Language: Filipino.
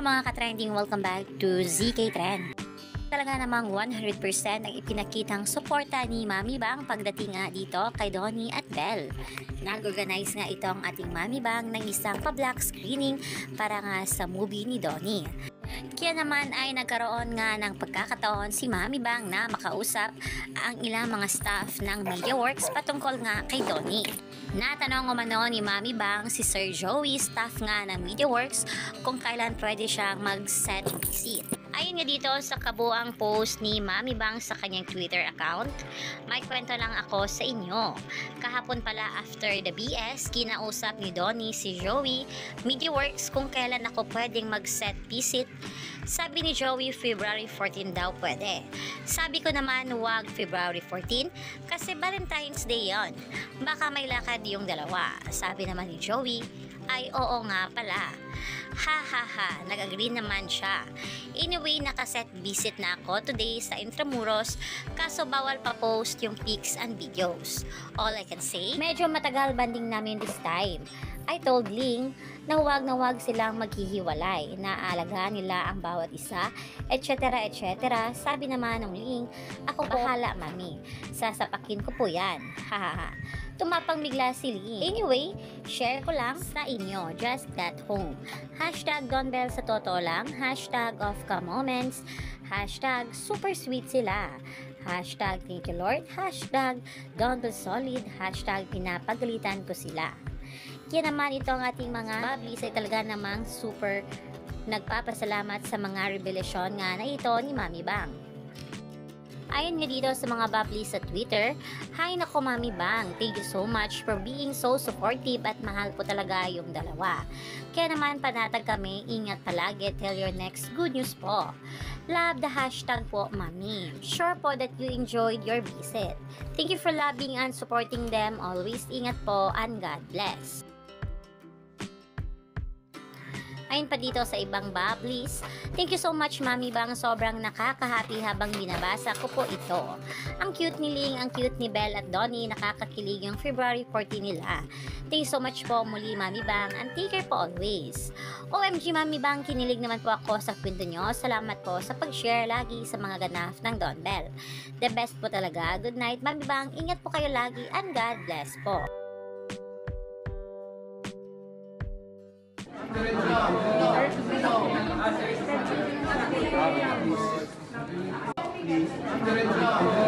mga ka-trending, welcome back to ZK Trend. Talaga namang 100% ang ipinakitang suporta ni Mami Bang pagdating nga dito kay Donnie at Belle. Nag-organize nga itong ating Mami Bang ng isang pa-black screening para nga sa movie ni Donnie. Kaya naman ay nagkaroon nga ng pagkakataon si Mami Bang na makausap ang ilang mga staff ng MediaWorks patungkol nga kay Donnie. Natanong umano ni Mami Bang si Sir Joey, staff nga ng MediaWorks, kung kailan pwede siyang mag-set visit. Ayon nga dito sa kabuang post ni Mami Bang sa kanyang Twitter account, may kwento lang ako sa inyo. Kahapon pala after the BS, kinausap ni Donnie si Joey, MediaWorks kung kailan ako pwedeng mag-set visit. Sabi ni Joey, February 14 daw pwede. Sabi ko naman, wag February 14 kasi Valentine's Day yon. Baka may lakad yung dalawa. Sabi naman ni Joey, ay oo nga pala. Ha ha ha, nag-agree naman siya. Anyway, nakaset visit na ako today sa Intramuros, kaso bawal pa post yung pics and videos. All I can say, medyo matagal banding namin this time. I told Ling na huwag silang maghihiwalay, naalagaan nila ang bawat isa, etc. etc. Sabi naman ng Ling, ako bahala mami, sasapakin ko po yan. Hahaha. Tumapang bigla si Ling. Anyway, share ko lang sa inyo, just that home. Hashtag Donbell sa totoo lang, hashtag of ka moments, hashtag super sweet sila, hashtag thank you Lord, hashtag Donbell solid, hashtag pinapagalitan ko sila. Kaya naman ito ang ating mga bablis ay talaga namang super nagpapasalamat sa mga revelasyon nga na ito ni Mami Bang. Ayon nga dito sa mga bablis sa Twitter, "Hi nako Mami Bang, thank you so much for being so supportive at mahal po talaga yung dalawa. Kaya naman panatag kami, ingat palagi till your next good news po. Love the hashtag po Mami. Sure po that you enjoyed your visit. Thank you for loving and supporting them always. Ingat po and God bless." Ayon pa dito sa ibang bablis, "Thank you so much Mami Bang, sobrang nakaka-happy habang binabasa ko po ito. Ang cute ni Ling, ang cute ni Belle at Donnie, nakakakilig yung February 14 nila. Thank you so much po muli Mami Bang, and take care po always. OMG Mami Bang, kinilig naman po ako sa kwento nyo. Salamat po sa pag-share lagi sa mga ganap ng Don Bell. The best po talaga. Good night Mami Bang, ingat po kayo lagi and God bless po." Please.